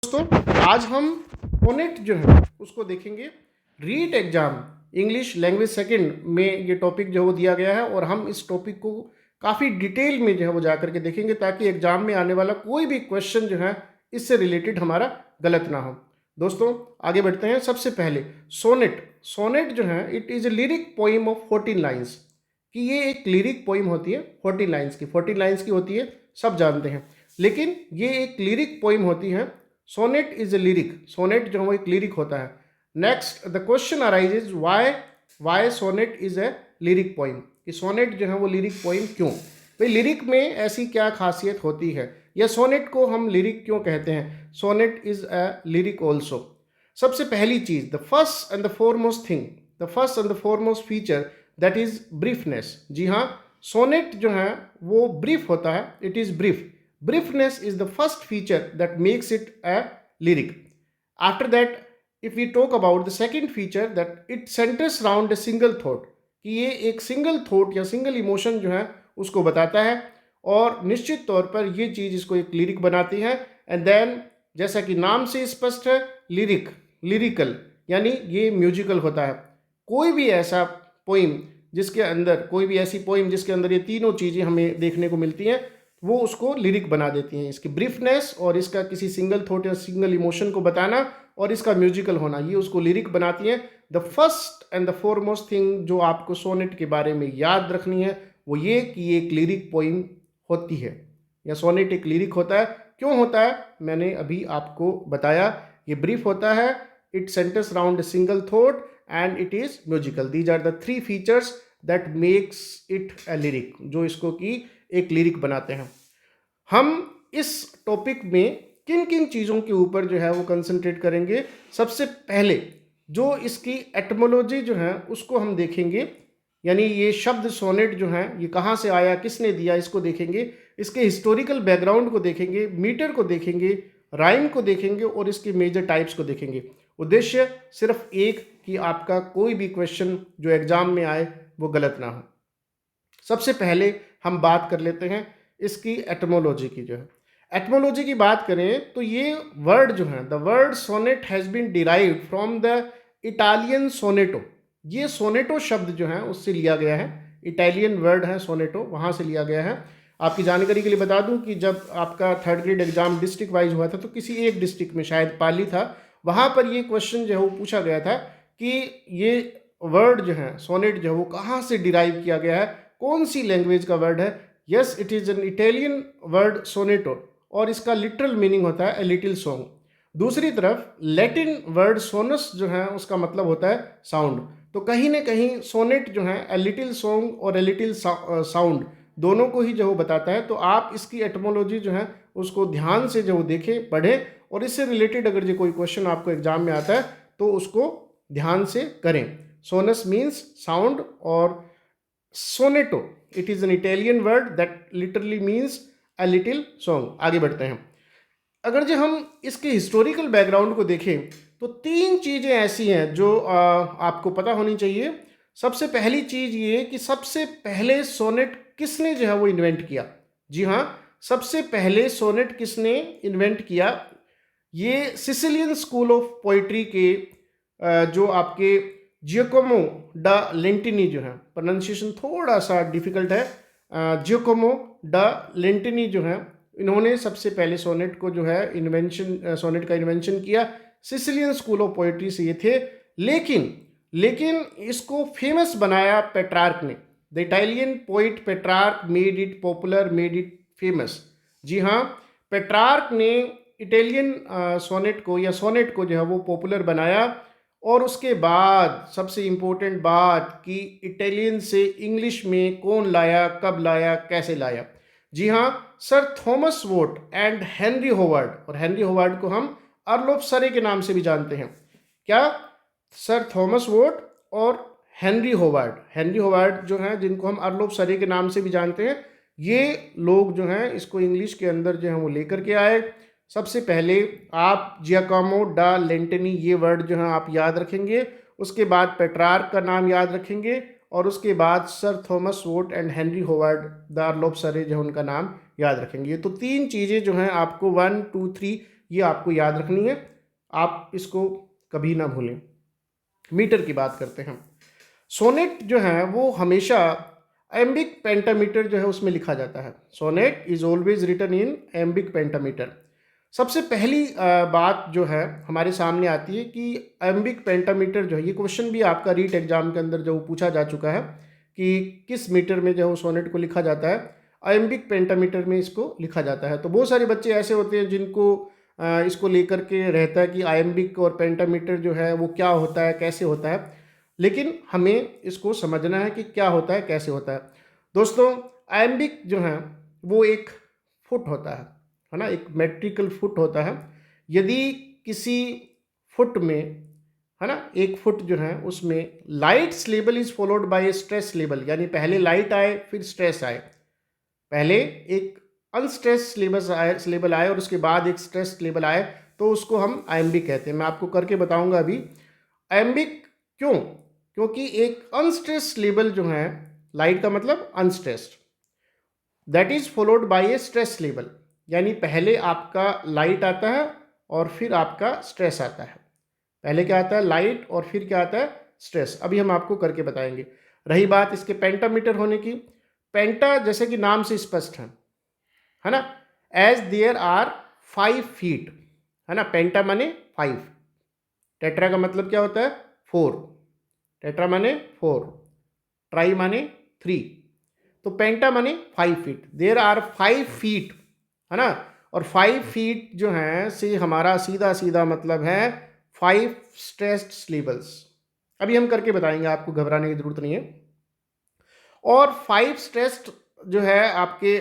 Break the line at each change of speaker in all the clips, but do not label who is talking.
दोस्तों, आज हम सोनेट जो है उसको देखेंगे। REET exam English language second में ये टॉपिक जो है वो दिया गया है और हम इस टॉपिक को काफ़ी डिटेल में जो है वो जा करके देखेंगे ताकि एग्जाम में आने वाला कोई भी क्वेश्चन जो है इससे रिलेटेड हमारा गलत ना हो। दोस्तों आगे बढ़ते हैं। सबसे पहले सोनेट सोनेट जो है it is a lyric poem of 14 lines, कि ये एक लिरिक पोइम होती है 14 लाइन्स की। 14 लाइन्स की होती है सब जानते हैं, लेकिन ये एक लिरिक पोइम होती है। Sonnet is a lyric, sonnet जो है वो एक लिरिक होता है। Next the question arises why sonnet is a lyric poem, कि सोनेट जो है वो लिरिक पोइम क्यों। भाई लिरिक में ऐसी क्या खासियत होती है, या सोनेट को हम लिरिक क्यों कहते हैं। Sonnet is a lyric also. सबसे पहली चीज, the first and the foremost thing, the first and the foremost feature that is briefness. जी हाँ, सोनेट जो है वो ब्रीफ होता है, it is brief. Briefness is the first feature that makes it a lyric. After that, if we talk about the second feature, that it centers around a single thought, कि ये एक single thought या single emotion जो है उसको बताता है, और निश्चित तौर पर ये चीज़ इसको एक लिरिक बनाती है। एंड देन जैसा कि नाम से स्पष्ट है, लिरिक लिरिकल यानी ये म्यूजिकल होता है। कोई भी ऐसा पोइम जिसके अंदर, कोई भी ऐसी पोइम जिसके अंदर ये तीनों चीज़ें हमें देखने को मिलती हैं, वो उसको लिरिक बना देती हैं। इसकी ब्रीफनेस और इसका किसी सिंगल थॉट या सिंगल इमोशन को बताना और इसका म्यूजिकल होना, ये उसको लिरिक बनाती हैं। The first and the foremost thing जो आपको सोनेट के बारे में याद रखनी है वो ये कि ये एक लिरिक पोइम होती है, या सोनेट एक लिरिक होता है। क्यों होता है, मैंने अभी आपको बताया। ये ब्रीफ होता है, it centers around a single thought and it is musical. These are the three features that makes it a lyric, जो इसको की एक लिरिक बनाते हैं। हम इस टॉपिक में किन किन चीज़ों के ऊपर जो है वो कंसंट्रेट करेंगे। सबसे पहले जो इसकी एटमोलॉजी जो है उसको हम देखेंगे, यानी ये शब्द सोनेट जो है ये कहाँ से आया, किसने दिया, इसको देखेंगे। इसके हिस्टोरिकल बैकग्राउंड को देखेंगे, मीटर को देखेंगे, राइम को देखेंगे और इसके मेजर टाइप्स को देखेंगे। उद्देश्य सिर्फ एक, कि आपका कोई भी क्वेश्चन जो एग्जाम में आए वो गलत ना हो। सबसे पहले हम बात कर लेते हैं इसकी एटमोलॉजी की। जो है एटमोलॉजी की बात करें तो ये वर्ड जो है, the word sonnet has been derived from the Italian sonetto. ये सोनेटो शब्द जो है उससे लिया गया है, इटालियन वर्ड है सोनेटो, वहाँ से लिया गया है। आपकी जानकारी के लिए बता दूं कि जब आपका third grade exam district wise हुआ था तो किसी एक डिस्ट्रिक्ट में, शायद पाली था, वहाँ पर ये क्वेश्चन जो है वो पूछा गया था कि ये वर्ड जो है सोनेट जो है वो कहाँ से डिराइव किया गया है, कौन सी लैंग्वेज का वर्ड है। Yes, it is an Italian word sonetto, और इसका लिटरल मीनिंग होता है ए लिटिल सॉन्ग। दूसरी तरफ लैटिन वर्ड सोनस जो है उसका मतलब होता है साउंड। तो कहीं ना कहीं सोनेट जो है ए लिटिल सॉन्ग और ए लिटिल साउंड दोनों को ही जो वो बताता है। तो आप इसकी एटमोलॉजी जो है उसको ध्यान से जो देखें, पढ़ें, और इससे रिलेटेड अगर जो कोई क्वेश्चन आपको एग्जाम में आता है तो उसको ध्यान से करें। सोनस मीन्स साउंड, और sonetto it is an Italian word that literally means a little song. आगे बढ़ते हैं। अगर जो हम इसके हिस्टोरिकल बैकग्राउंड को देखें तो तीन चीज़ें ऐसी हैं जो आपको पता होनी चाहिए। सबसे पहली चीज़ ये कि सबसे पहले सोनेट किसने जो है वो इन्वेंट किया। जी हाँ, सबसे पहले सोनेट किसने इन्वेंट किया, ये सिसिलियन स्कूल ऑफ पोइट्री के जो आपके जियोकोमो डा लेंटिनी जो है, प्रोनाउंसिएशन थोड़ा सा डिफिकल्ट है, जियोकोमो डा लेंटिनी जो है, इन्होंने सबसे पहले सोनेट को जो है सोनेट का इन्वेंशन किया। सिसिलियन स्कूल ऑफ पोइट्री से ये थे, लेकिन इसको फेमस बनाया पेट्रार्क ने। The Italian poet Petrarch made it popular, made it famous. जी हाँ, पेट्रार्क ने इटालियन सोनेट को या सोनेट को जो है वो पॉपुलर बनाया। और उसके बाद सबसे इम्पोर्टेंट बात कि इटालियन से इंग्लिश में कौन लाया, कब लाया, कैसे लाया। जी हाँ, sir Thomas vote and Henry Howard, और हेनरी होवार्ड को हम अर्ल ऑफ सरे के नाम से भी जानते हैं। क्या, सर थॉमस वोट और हेनरी होवार्ड जो हैं, जिनको हम अर्ल ऑफ सरे के नाम से भी जानते हैं, ये लोग जो हैं इसको इंग्लिश के अंदर जो है वो लेकर के आए। सबसे पहले आप जियाकोमो डा लेंटिनी ये वर्ड जो है आप याद रखेंगे, उसके बाद पेट्रार्क का नाम याद रखेंगे, और उसके बाद sir Thomas vote and Henry Howard the Earl of सरे जो उनका नाम याद रखेंगे। तो तीन चीज़ें जो हैं आपको 1 2 3 ये आपको याद रखनी है, आप इसको कभी ना भूलें। मीटर की बात करते हैं। सोनेट जो है वो हमेशा एम्बिक पेंटामीटर जो है उसमें लिखा जाता है। Sonnet is always written in iambic pentameter. सबसे पहली बात जो है हमारे सामने आती है कि एम्बिक पेंटामीटर जो है, ये क्वेश्चन भी आपका रीट एग्जाम के अंदर जो पूछा जा चुका है कि किस मीटर में जो है सोनेट को लिखा जाता है। एम्बिक पेंटामीटर में इसको लिखा जाता है। तो बहुत सारे बच्चे ऐसे होते हैं जिनको इसको लेकर के रहता है कि आयम्बिक और पेंटामीटर जो है वो क्या होता है, कैसे होता है, लेकिन हमें इसको समझना है कि क्या होता है, कैसे होता है। दोस्तों, आयम्बिक जो है वो एक फुट होता है ना, एक मेट्रिकल फुट होता है। यदि किसी फुट में, है ना, एक फुट जो है उसमें lights level is followed bye stress level, यानी पहले लाइट आए फिर स्ट्रेस आए, पहले एक अनस्ट्रेस लेवल आए और उसके बाद एक स्ट्रेस लेवल आए, तो उसको हम आयम्बिक कहते हैं। मैं आपको करके बताऊंगा अभी आयम्बिक क्यों। क्योंकि एक अनस्ट्रेस लेवल जो है, लाइट का मतलब unstressed, that is followed by a stress level, यानी पहले आपका लाइट आता है और फिर आपका स्ट्रेस आता है। पहले क्या आता है, लाइट, और फिर क्या आता है, स्ट्रेस। अभी हम आपको करके बताएंगे। रही बात इसके पेंटामीटर होने की, पेंटा जैसे कि नाम से स्पष्ट है ना, एज देयर आर 5 फीट, है ना, पेंटा माने 5, टेट्रा का मतलब क्या होता है 4, टेट्रा माने 4, ट्राई माने 3, तो पेंटा माने 5 फीट, देयर आर 5 फीट, है ना। और 5 फीट जो है से हमारा सीधा सीधा मतलब है 5 स्ट्रेस्ड स्लीबल्स। अभी हम करके बताएंगे, आपको घबराने की जरूरत नहीं है। और 5 स्ट्रेस्ड जो है आपके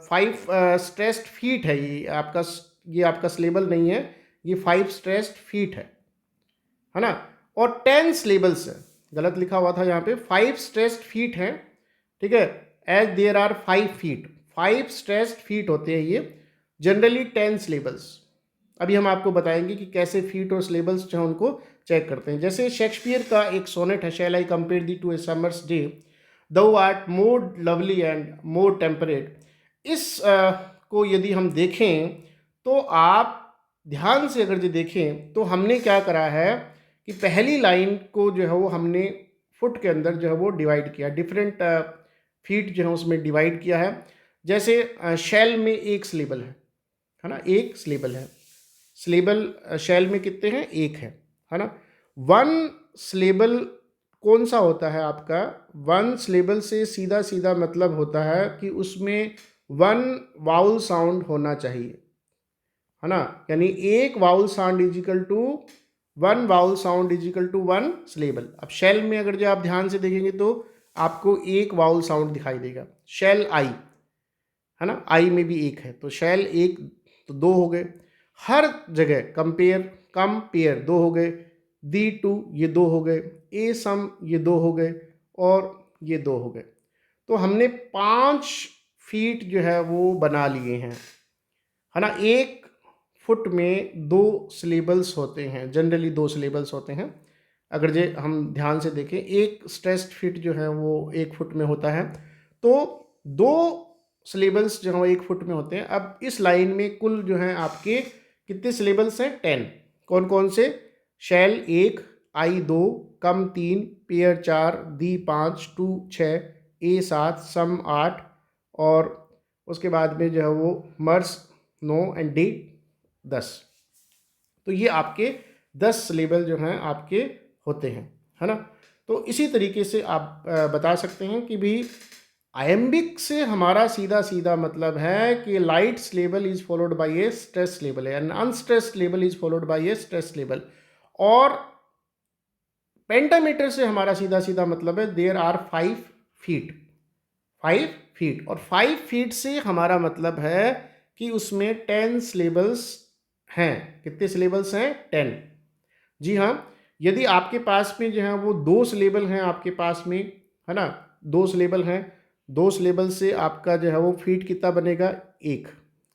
5 स्ट्रेस्ड फीट है, ये आपका स्लेबल नहीं है, ये 5 स्ट्रेस्ड फीट है ना। और 10 स्लेबल्स है, गलत लिखा हुआ था यहाँ पे, 5 स्ट्रेस्ड फीट है, ठीक है, as there are 5 feet, 5 stressed feet होते हैं ये, जनरली 10 स्लेबल्स। अभी हम आपको बताएंगे कि कैसे फीट और स्लेबल्स जो है उनको चेक करते हैं। जैसे शेक्सपियर का एक सोनेट है, shall I compare thee to a summer's day, thou art more lovely and more temperate. इस को यदि हम देखें तो आप ध्यान से अगर जो देखें तो हमने क्या करा है कि पहली लाइन को जो है वो हमने फुट के अंदर जो है वो डिवाइड किया, डिफरेंट फीट जो है उसमें डिवाइड किया है। जैसे शेल में एक स्लेबल है ना, एक स्लेबल है, स्लेबल शेल में कितने हैं, एक है ना। वन स्लेबल कौन सा होता है आपका, वन स्लेबल से सीधा सीधा मतलब होता है कि उसमें वन वाउल साउंड होना चाहिए, है ना, यानी एक vowel sound is equal to one vowel sound is equal to one syllable. अब शेल में अगर जो आप ध्यान से देखेंगे तो आपको एक वाउल साउंड दिखाई देगा, शेल आई, है ना, आई में भी एक है, तो शेल एक, तो दो हो गए। हर जगह कंपेयर, कम पेयर दो हो गए, दी टू ये दो हो गए, ए सम ये दो हो गए, और ये दो हो गए। तो हमने 5 फीट जो है वो बना लिए हैं, है ना। एक फुट में 2 सिलेबल्स होते हैं, जनरली 2 सिलेबल्स होते हैं। अगर जे हम ध्यान से देखें, एक स्ट्रेस्ड फिट जो है वो 1 फुट में होता है, तो 2 सिलेबल्स जो है वो 1 फुट में होते हैं। अब इस लाइन में कुल जो है आपके कितने सिलेबल्स हैं, 10। कौन कौन से, शैल 1, आई 2, कम 3, पेयर 4, दी 5, टू 6, ए 7, सम 8, और उसके बाद में जो है वो मर्स 9 एंड डी 10। तो ये आपके 10 सिलेबल जो हैं आपके होते हैं, है ना। तो इसी तरीके से आप बता सकते हैं कि भी आयम्बिक से हमारा सीधा सीधा मतलब है कि light level is followed by a stress level है, and unstressed level is followed by a stress level. और पेंटामीटर से हमारा सीधा सीधा मतलब है देयर आर 5 फीट, 5 फीट, और 5 फीट से हमारा मतलब है कि उसमें 10 सिलेबल्स हैं। कितने सिलेबल्स हैं, 10। जी हाँ, यदि आपके पास में जो है वो 2 सिलेबल हैं आपके पास में, है ना, 2 सिलेबल हैं, 2 सिलेबल से आपका जो है वो फीट कितना बनेगा, एक,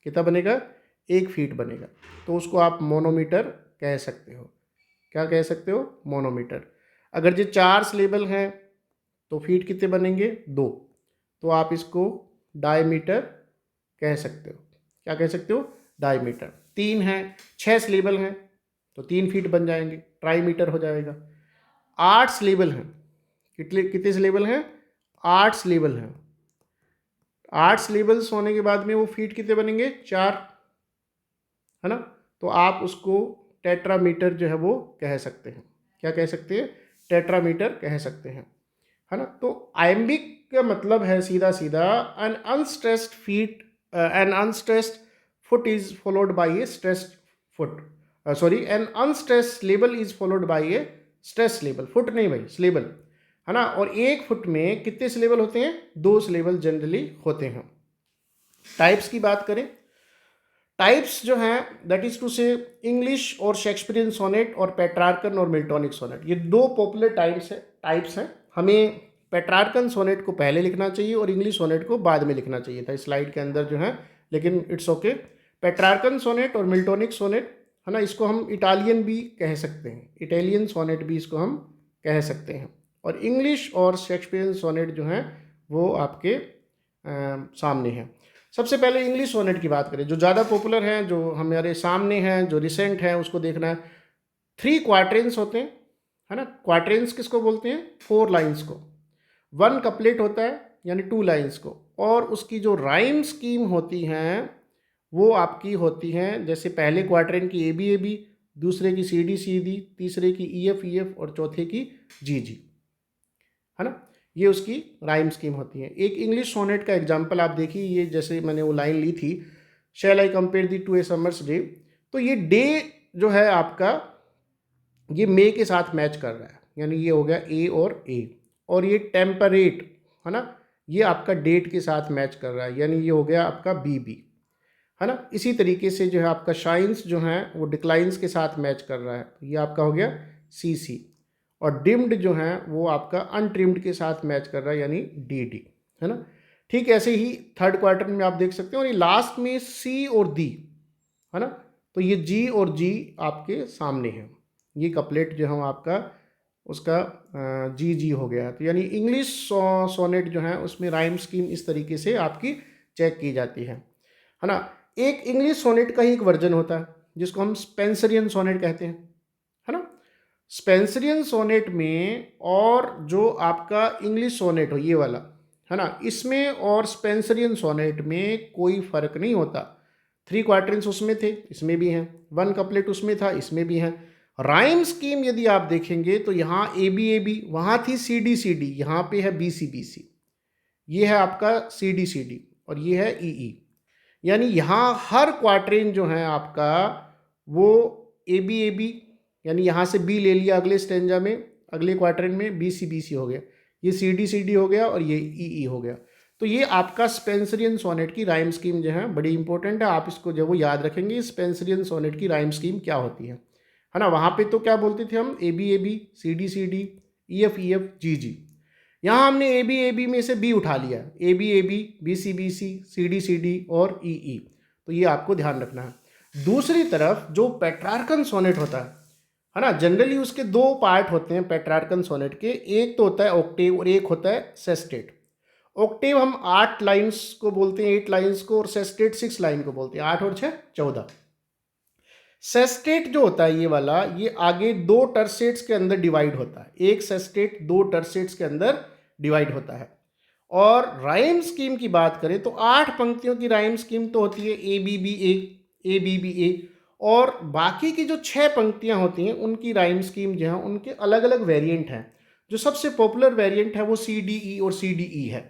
कितना बनेगा, 1 फीट बनेगा। तो उसको आप मोनोमीटर कह सकते हो। क्या कह सकते हो, मोनोमीटर। अगर जो 4 सिलेबल हैं तो फीट कितने बनेंगे, 2, तो आप इसको डायमीटर कह सकते हो। क्या कह सकते हो, डायमीटर। 3 हैं, 6 सिलेबल हैं तो 3 फीट बन जाएंगे, ट्राईमीटर हो जाएगा। 8 सिलेबल हैं, कितने कितने सिलेबल हैं? 8 सिलेबल हैं। 8 सिलेबल्स होने के बाद में वो फीट कितने बनेंगे? 4, है ना। तो आप उसको टेट्रामीटर जो है वो कह सकते हैं। क्या कह सकते हैं? टेट्रामीटर कह सकते हैं, है ना। तो आयम्बिक का मतलब है सीधा सीधा an unstressed feet, an unstressed foot is followed by a stressed foot, sorry, an unstressed label is followed by a stress label. Foot नहीं भाई, स्लेबल, है ना। और एक फुट में कितने सिलेबल होते हैं? 2 सिलेबल जनरली होते हैं। टाइप्स की बात करें, टाइप्स जो हैं दैट इज टू से इंग्लिश और शेक्सपियरियन सोनेट और पेट्रार्कन और मिल्टोनिक सोनेट, ये 2 पॉपुलर टाइप्स हैं। हमें पेट्रार्कन सोनेट को पहले लिखना चाहिए और इंग्लिश सोनेट को बाद में लिखना चाहिए था स्लाइड के अंदर जो है, लेकिन इट्स ओके। पेट्रार्कन सोनेट और मिल्टोनिक सोनेट, है ना, इसको हम इटालियन भी कह सकते हैं, इटालियन सोनेट भी इसको हम कह सकते हैं। और इंग्लिश और शेक्सपियरियन सोनेट जो हैं वो आपके सामने हैं। सबसे पहले इंग्लिश सोनेट की बात करें, जो ज़्यादा पॉपुलर हैं, जो हमारे सामने हैं, जो रिसेंट है, उसको देखना है। 3 क्वार्टेंस होते हैं, है ना। क्वार्टेंस किसको बोलते हैं? 4 लाइन्स को। 1 कपलेट होता है यानी 2 लाइन्स को। और उसकी जो राइम स्कीम होती हैं वो आपकी होती हैं, जैसे पहले क्वार्टेन की ABAB, दूसरे की CD तीसरे की EF और चौथे की GG, है ना। ये उसकी राइम स्कीम होती है। एक इंग्लिश सोनेट का एग्जाम्पल आप देखिए, ये जैसे मैंने वो लाइन ली थी, shall I compare thee to a summer's day, तो ये डे जो है आपका ये मे के साथ मैच कर रहा है, यानी ये हो गया ए और ये टेम्परेट, है ना, ये आपका डेट के साथ मैच कर रहा है, यानी ये हो गया आपका BB, है ना। इसी तरीके से जो है आपका शाइन्स जो है वो डिक्लाइंस के साथ मैच कर रहा है, ये आपका हो गया CC। और डिम्ड जो है वो आपका अनट्रिम्ड के साथ मैच कर रहा है, यानी DD, है ना। ठीक ऐसे ही थर्ड क्वार्टर में आप देख सकते हो, और ये लास्ट में C और D, है ना। तो ये G और G आपके सामने है, ये कपलेट जो है आपका उसका GG हो गया। तो यानी इंग्लिश सोनेट जो है उसमें राइम स्कीम इस तरीके से आपकी चेक की जाती है ना। एक इंग्लिश सोनेट का ही एक वर्जन होता है जिसको हम स्पेंसरियन सोनेट कहते हैं, है ना। स्पेंसरियन सोनेट में और जो आपका इंग्लिश सोनेट हो ये वाला, है ना, इसमें और स्पेंसरियन सोनेट में कोई फर्क नहीं होता। 3 क्वार्टरन्स उसमें थे, इसमें भी हैं। 1 कपलेट उसमें था, इसमें भी हैं। राइम स्कीम यदि आप देखेंगे तो यहाँ ABAB, वहाँ थी CD यहाँ पे है BC, ये है आपका CD और ये है EE। यानी यहाँ हर क्वार्टरेन जो है आपका वो ABAB, यानी यहाँ से B ले लिया अगले स्टेंजा में, अगले क्वार्टरेन में BC हो गया, ये CD हो गया और ये EE हो गया। तो ये आपका स्पेंसरियन सोनेट की राइम स्कीम जो है बड़ी इंपॉर्टेंट है, आप इसको जब वो याद रखेंगे स्पेंसरियन सोनेट की राइम स्कीम क्या होती है ना। वहाँ पे तो क्या बोलते थे हम? ABAB, CD EF GG। यहाँ हमने ABAB में से B उठा लिया, ABAB BC CD और EE, तो ये आपको ध्यान रखना है। दूसरी तरफ जो पेट्रार्कन सोनेट होता है ना, जनरली उसके 2 पार्ट होते हैं पेट्रार्कन सोनेट के, एक तो होता है ऑक्टेव और एक होता है सेस्टेट। ऑक्टेव हम 8 लाइन्स को बोलते हैं, 8 लाइन्स को, और सेस्टेट 6 लाइन को बोलते हैं, 8 और 6 14। सेस्टेट जो होता है ये वाला, ये आगे 2 टर्सेट्स के अंदर डिवाइड होता है, एक सेस्टेट 2 टर्सेट्स के अंदर डिवाइड होता है। और राइम स्कीम की बात करें तो 8 पंक्तियों की राइम स्कीम तो होती है ABBA, और बाकी की जो 6 पंक्तियां होती हैं उनकी राइम स्कीम जो है उनके अलग अलग वेरिएंट हैं। जो सबसे पॉपुलर वेरिएंट है वो CDE और CDE है।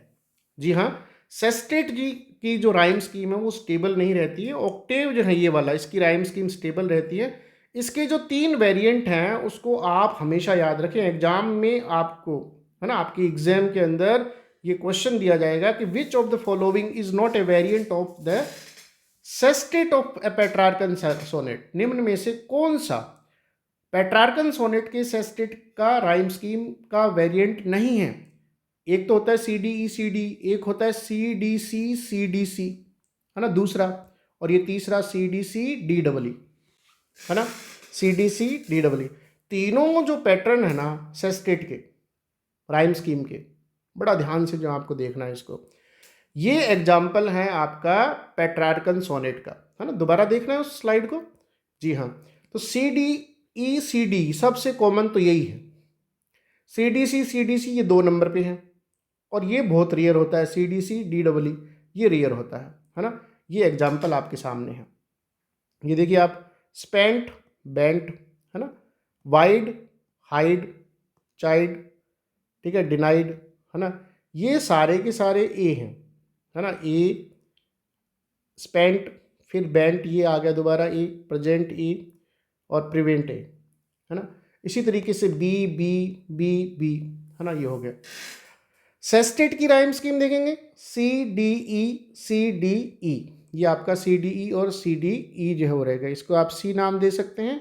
जी हाँ, सेस्टेट जी की जो राइम स्कीम है वो स्टेबल नहीं रहती है। ऑक्टेव जो है ये वाला, इसकी राइम स्कीम स्टेबल रहती है। इसके जो 3 वेरिएंट हैं उसको आप हमेशा याद रखें, एग्जाम में आपको, है ना, आपकी एग्जाम के अंदर ये क्वेश्चन दिया जाएगा कि which of the following is not a variant of the sestet of a Petrarchan sonnet, निम्न में से कौन सा पेट्रार्कन सोनेट के सेस्टेट का राइम स्कीम का वेरिएंट नहीं है। एक तो होता है CDE CD, एक होता है CDC, है ना, दूसरा, और ये तीसरा CDC DEE, है ना, CDC DEE। तीनों जो पैटर्न है ना सेस्टेट के राइम स्कीम के, बड़ा ध्यान से जो आपको देखना है इसको, ये एग्जाम्पल है आपका पेट्रार्कन सोनेट का, है ना। दोबारा देखना है उस स्लाइड को। जी हाँ, तो C D E C D सबसे कॉमन तो यही है। सी डी सी ये 2 नंबर पे है, और ये बहुत रेयर होता है, C D C D double E ये रेयर होता है ना। ये एग्जाम्पल आपके सामने है। ये देखिए आप, स्पेंट, बेंट, है ना, वाइड, हाइड, चाइल्ड, ठीक है, डिनाइड, है ना, ये सारे के सारे ए हैं, है ना। ए, स्पेंट, फिर बेंट, ये आ गया दोबारा ए, प्रेजेंट ए, और प्रिवेंट ए, है ना। इसी तरीके से बी बी बी बी, है ना, ये हो गया। सेस्टेट की राइम स्कीम देखेंगे, सी डी ई सी डी ई, ये आपका सी डी ई और सी डी ई जो है वो रहेगा। इसको आप सी नाम दे सकते हैं,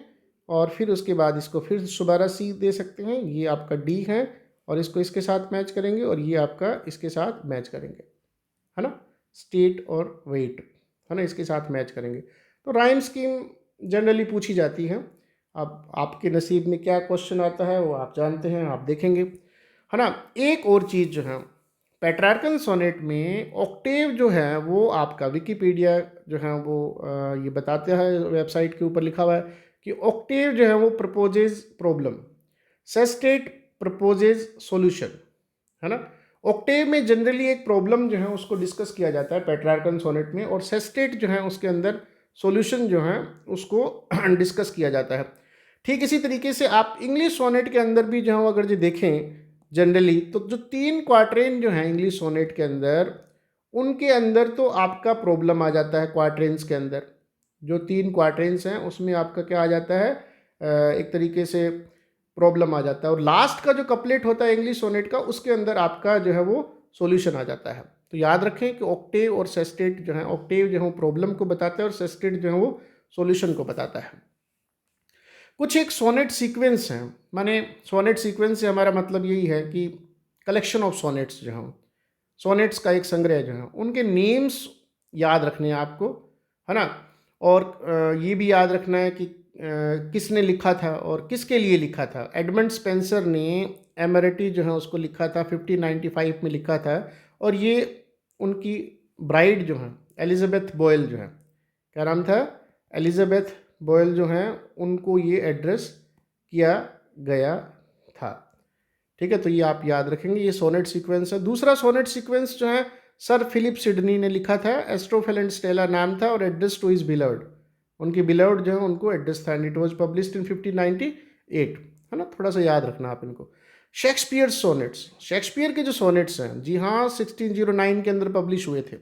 और फिर उसके बाद इसको फिर दोबारा सी दे सकते हैं। ये आपका डी है, और इसको इसके साथ मैच करेंगे, और ये आपका इसके साथ मैच करेंगे, है ना। स्टेट और वेट, है ना, इसके साथ मैच करेंगे। तो राइम स्कीम जनरली पूछी जाती है। अब आपके नसीब में क्या क्वेश्चन आता है वो आप जानते हैं, आप देखेंगे, है ना। एक और चीज़ जो है, पेट्रार्कन सोनेट में ऑक्टेव जो है वो आपका विकिपीडिया जो है वो ये बताते हैं, वेबसाइट के ऊपर लिखा हुआ है कि ऑक्टेव जो है वो proposes problem, sestet proposes solution, है ना। ऑक्टेव में जनरली एक प्रॉब्लम जो है उसको डिस्कस किया जाता है पेट्रार्कन सोनेट में, और सेस्टेट जो है उसके अंदर सॉल्यूशन जो है उसको डिस्कस किया जाता है। ठीक इसी तरीके से आप इंग्लिश सोनेट के अंदर भी जो है अगर जो देखें जनरली, तो जो 3 क्वार्ट्रेन जो है इंग्लिश सोनेट के अंदर, उनके अंदर तो आपका प्रॉब्लम आ जाता है। क्वार्ट्रेन्स के अंदर जो 3 क्वार्ट्रेन्स हैं उसमें आपका क्या आ जाता है, एक तरीके से प्रॉब्लम आ जाता है। और लास्ट का जो कपलेट होता है इंग्लिश सोनेट का, उसके अंदर आपका जो है वो सॉल्यूशन आ जाता है। तो याद रखें कि ऑक्टेव और सेस्टेट जो है, ऑक्टेव जो है वो प्रॉब्लम को बताता है, और सेस्टेट जो है वो सॉल्यूशन को बताता है। कुछ एक सोनेट सीक्वेंस हैं, माने सोनेट सीक्वेंस से हमारा मतलब यही है कि कलेक्शन ऑफ सोनेट्स जो हैं, सोनेट्स का एक संग्रह जो है, उनके नेम्स याद रखने हैं आपको, है ना। और ये भी याद रखना है कि किसने लिखा था और किसके लिए लिखा था। एडमंड स्पेंसर ने एमरिटी जो है उसको लिखा था, 1595 में लिखा था, और ये उनकी ब्राइड जो है एलिजाबेथ बॉयल जो है, क्या नाम था, एलिजाबेथ बॉयल जो हैं, उनको ये एड्रेस किया गया था। ठीक है, तो ये आप याद रखेंगे, ये सोनेट सीक्वेंस है। दूसरा सोनेट सीक्वेंस जो है सर फिलिप सिडनी ने लिखा था, एस्ट्रोफेल एंड स्टेला नाम था, और एड्रेस टू इज बिलवर्ड, उनकी बिलवर्ड जो है उनको एड्रेस था, and it was published in 1598, है ना। थोड़ा सा याद रखना आप इनको। शेक्सपियर सोनेट्स, शेक्सपियर के जो सोनेट्स हैं, जी हाँ, 1609 के अंदर पब्लिश हुए थे।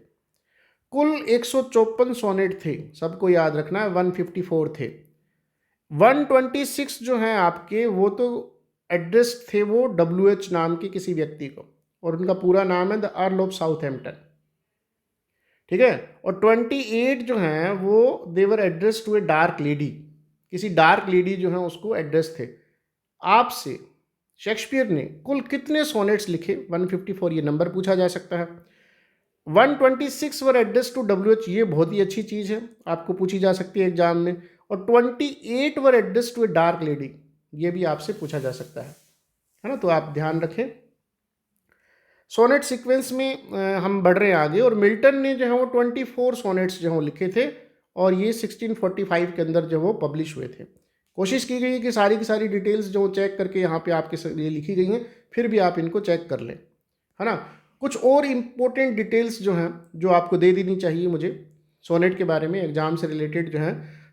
कुल 154 सोनेट थे, सबको याद रखना है, 154 थे। 126 जो हैं आपके, वो तो एड्रेस थे वो WH नाम के किसी व्यक्ति को, और उनका पूरा नाम है द अर्ल ऑफ साउथहैम्पटन, ठीक है। और 28 जो हैं वो they were address to a dark lady, किसी डार्क लेडी जो है उसको एड्रेस थे। आपसे शेक्सपियर ने कुल कितने सोनेट्स लिखे, 154, ये नंबर पूछा जा सकता है। 126 वर एड्रेस टू WH, ये बहुत ही अच्छी चीज़ है, आपको पूछी जा सकती है एग्जाम में। और 28 were address to a dark lady, ये भी आपसे पूछा जा सकता है ना। तो आप ध्यान रखें। सोनेट सीक्वेंस में हम बढ़ रहे हैं आगे, और मिल्टन ने जो है वो 24 सोनेट्स जो है लिखे थे, और ये 1645 के अंदर जो वो पब्लिश हुए थे। कोशिश की गई है कि सारी की सारी डिटेल्स जो चेक करके यहाँ पे आपके लिए लिखी गई हैं, फिर भी आप इनको चेक कर लें, है ना। कुछ और इम्पोर्टेंट डिटेल्स जो हैं जो आपको दे देनी चाहिए मुझे सोनेट के बारे में, एग्जाम से रिलेटेड जो है।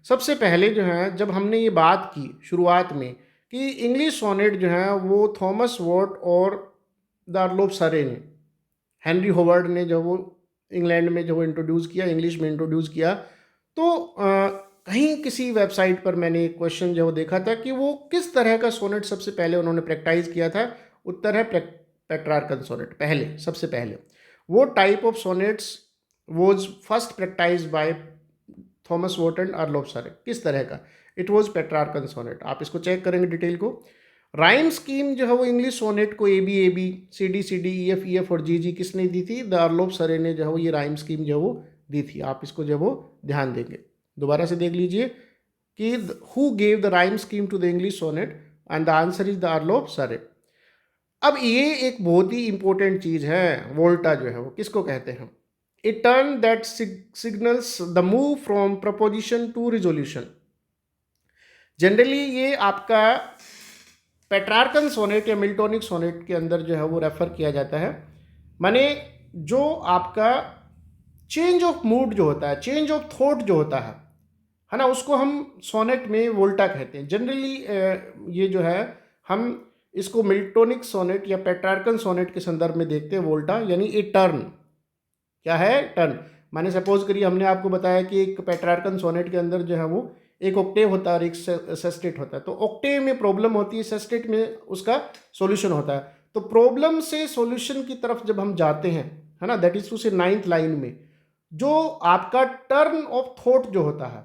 सबसे पहले जो है, जब हमने ये बात की शुरुआत में कि इंग्लिश सोनेट जो है वो थॉमस वॉट और द अर्ल ऑफ सरे ने, हेनरी होवर्ड ने जो वो इंग्लैंड में जो वो इंट्रोड्यूस किया, इंग्लिश में इंट्रोड्यूस किया, तो कहीं किसी वेबसाइट पर मैंने एक क्वेश्चन जो देखा था कि वो किस तरह का सोनेट सबसे पहले उन्होंने प्रैक्टाइज किया था। उत्तर है पेट्रार्कन सोनेट। पहले, सबसे पहले वो type of sonnets was first practise by Thomas what and earl of सरे। किस तरह का, इट वॉज पेट्रार्कन सोनेट। आप इसको चेक करेंगे डिटेल को। राइम स्कीम जो है वो इंग्लिश सोनेट को AB CD CD EF और GG किसने दी थी, द अर्ल ऑफ सरे ने जो है वो ये राइम स्कीम जो है वो दी थी। आप इसको जो है वो ध्यान देंगे, दोबारा से देख लीजिए कि who gave the rhyme scheme to the English sonnet, and the answer is the Earl of Surrey. अब ये एक बहुत ही इंपॉर्टेंट चीज़ है, वोल्टा जो है वो किसको कहते हैं, a turn that signals the move from proposition to resolution. Generally ये आपका पेट्रार्कन सोनेट या मिल्टोनिक सोनेट के अंदर जो है वो रेफर किया जाता है। माने जो आपका चेंज ऑफ मूड जो होता है, चेंज ऑफ थॉट जो होता है ना, उसको हम सोनेट में वोल्टा कहते हैं। जनरली ये जो है हम इसको मिल्टोनिक सोनेट या पेट्रार्कन सोनेट के संदर्भ में देखते हैं वोल्टा, यानी ए टर्न। क्या है? टर्न। माने सपोज करिए हमने आपको बताया कि एक पेट्रार्कन सोनेट के अंदर जो है वो एक ऑक्टेव होता है और एक सेस्टेट होता है। तो ऑक्टेव में प्रॉब्लम होती है, सेस्टेट में उसका सॉल्यूशन होता है। तो प्रॉब्लम से सॉल्यूशन की तरफ जब हम जाते हैं, है ना, दैट इज टू से 9th लाइन में जो आपका टर्न ऑफ थॉट जो होता है,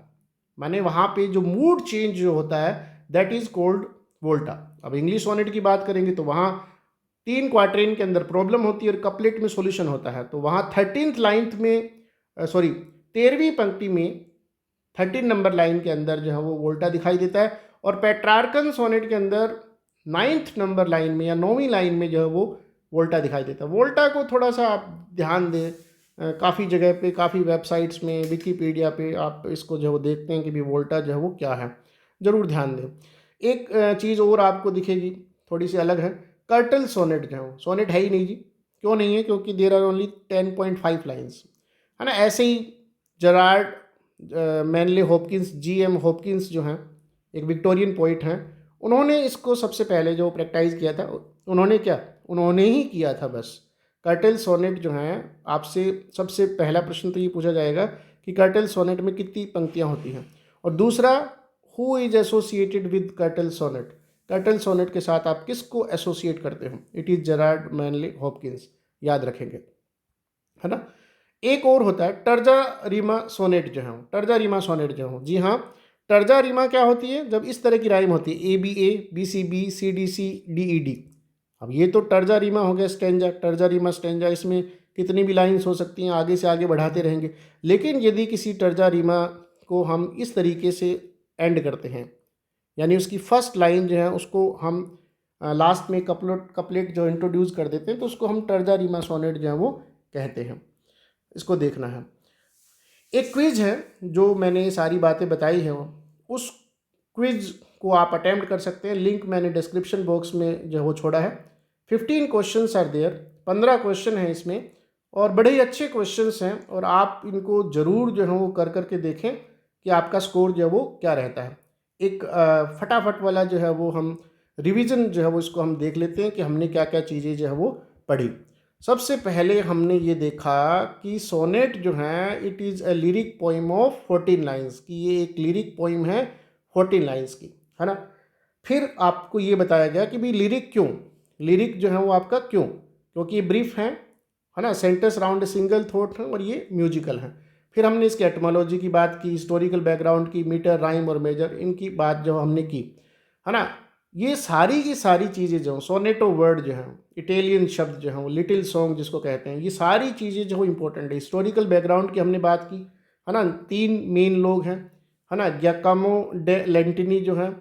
माने वहां पे जो मूड चेंज जो होता है, दैट इज कॉल्ड वोल्टा। अब इंग्लिश सोनेट की बात करेंगे तो वहां 3 क्वार्टरेन के अंदर प्रॉब्लम होती है और कपलेट में सॉल्यूशन होता है। तो वहां 13th लाइन में 13वीं पंक्ति में 13 नंबर लाइन के अंदर जो है वो वोल्टा दिखाई देता है। और पेट्रार्कन सोनेट के अंदर 9th नंबर लाइन में या 9वीं लाइन में जो है वो वोल्टा दिखाई देता है। वोल्टा को थोड़ा सा आप ध्यान दें, काफ़ी जगह पे, काफ़ी वेबसाइट्स में, विकीपीडिया पे आप इसको जो है वो देखते हैं कि भी वोल्टा जो है वो क्या है, ज़रूर ध्यान दें। एक चीज़ और आपको दिखेगी, थोड़ी सी अलग है। कर्टल सोनेट जो है, सोनेट है ही नहीं जी। क्यों नहीं है? क्योंकि देर आर ओनली 10.5 लाइन्स, है ना। ऐसे ही जरार्ड मैनले हॉपकिंस, GM हॉपकिंस जो हैं, एक विक्टोरियन पोइट हैं, उन्होंने इसको सबसे पहले जो प्रैक्टिस किया था, उन्होंने ही किया था बस। कर्टल सोनेट जो हैं, आपसे सबसे पहला प्रश्न तो ये पूछा जाएगा कि कर्टल सोनेट में कितनी पंक्तियां होती हैं। और दूसरा, who is associated with curtal sonnet, curtal sonnet के साथ आप किसको एसोसिएट करते हो? It is Gerard Manley Hopkins, याद रखेंगे, है ना। एक और होता है टर्जा रीमा सोनेट जो है, टर्जा रीमा सोनेट जो हो, जी हाँ, टर्जा रीमा क्या होती है? जब इस तरह की राइम होती है, ABA, BCB, CDC, DED। अब ये तो टर्जा रीमा हो गया, स्टेंजा, टर्जा रीमा स्टेंजा, इसमें कितनी भी लाइन्स हो सकती हैं, आगे से आगे बढ़ाते रहेंगे। लेकिन यदि किसी टर्जा रीमा को हम इस तरीके से एंड करते हैं, यानी उसकी फर्स्ट लाइन जो है उसको हम लास्ट में कपलेट जो इंट्रोड्यूस कर देते हैं, तो उसको हम टर्जा रीमा सोनेट जो है वो कहते हैं। इसको देखना है। एक क्विज है जो मैंने सारी बातें बताई हैं, उस क्विज को आप अटेम्प्ट कर सकते हैं। लिंक मैंने डिस्क्रिप्शन बॉक्स में जो है वो छोड़ा है। 15 क्वेश्चंस आर देयर, 15 क्वेश्चन हैं इसमें, और बड़े ही अच्छे क्वेश्चंस हैं, और आप इनको ज़रूर जो है वो कर करके देखें कि आपका स्कोर जो है वो क्या रहता है। एक फटाफट वाला जो है वो हम रिवीजन जो है वो इसको हम देख लेते हैं कि हमने क्या क्या चीज़ें जो है वो पढ़ी। सबसे पहले हमने ये देखा कि सोनेट जो है it is a lyric poem of 14 lines, कि ये एक लिरिक पोइम है 14 लाइन्स की, है ना। फिर आपको ये बताया गया कि भाई लिरिक क्यों, लिरिक जो है वो आपका क्यों, क्योंकि ये ब्रीफ है ना, सेंटेंस राउंड सिंगल थॉट है और ये म्यूजिकल है। फिर हमने इसके एटमोलॉजी की बात की, हिस्टोरिकल बैकग्राउंड की, मीटर, राइम और मेजर, इनकी बात जो हमने की, है ना। ये सारी की सारी चीज़ें जो सोनेटो वर्ड जो है, इटालियन शब्द जो है वो लिटिल सॉन्ग जिसको कहते हैं, ये सारी चीज़ें जो इंपॉर्टेंट है। हिस्टोरिकल बैकग्राउंड की हमने बात की, है ना। 3 मेन लोग हैं, है ना, गियाकोमो डे लेंटिनी जो है,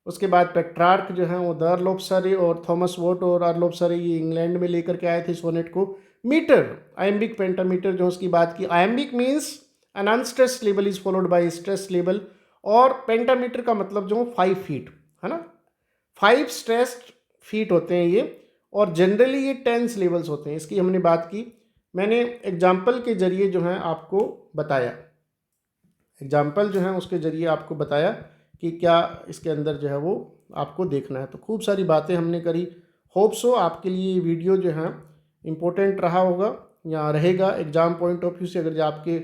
उसके बाद पेट्रार्क जो है वो द अर्ल ऑफ सरे और थॉमस वॉट और अर्ल ऑफ सरे, ये इंग्लैंड में लेकर के आए थे सोनेट को। मीटर, आयम्बिक पेंटामीटर जो उसकी बात की। Iambic means an unstressed level is followed by stressed level, और पेंटामीटर का मतलब जो 5 फीट, है ना, 5 स्ट्रेस्ड फीट होते हैं ये, और जनरली ये 10 लेवल्स होते हैं, इसकी हमने बात की। मैंने एग्जाम्पल के जरिए जो है आपको बताया, एग्जाम्पल जो है उसके ज़रिए आपको बताया कि क्या इसके अंदर जो है वो आपको देखना है। तो खूब सारी बातें हमने करी। होप सो आपके लिए ये वीडियो जो है इम्पोर्टेंट रहा होगा या रहेगा एग्ज़ाम पॉइंट ऑफ व्यू से। अगर जो आपके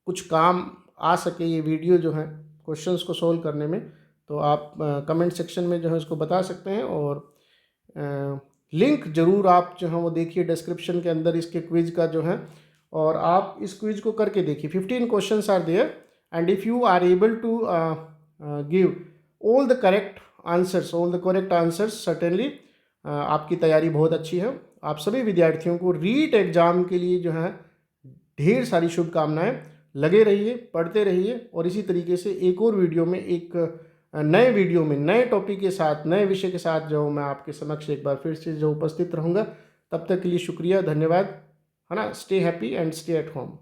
कुछ काम आ सके ये वीडियो जो है क्वेश्चंस को सोल्व करने में, तो आप कमेंट सेक्शन में जो है इसको बता सकते हैं। और लिंक ज़रूर आप जो है वो देखिए डिस्क्रिप्शन के अंदर इसके क्विज का जो है, और आप इस क्विज को करके देखिए। 15 questions are there, and if you are able to give all the correct answers certainly आपकी तैयारी बहुत अच्छी है। आप सभी विद्यार्थियों को रीट एग्ज़ाम के लिए जो है ढेर सारी शुभकामनाएं। लगे रहिए, पढ़ते रहिए, और इसी तरीके से एक और वीडियो में, एक नए वीडियो में, नए टॉपिक के साथ, नए विषय के साथ जो मैं आपके समक्ष एक बार फिर से जो उपस्थित रहूँगा। तब तक के लिए शुक्रिया, धन्यवाद, है ना। Stay happy and stay at home.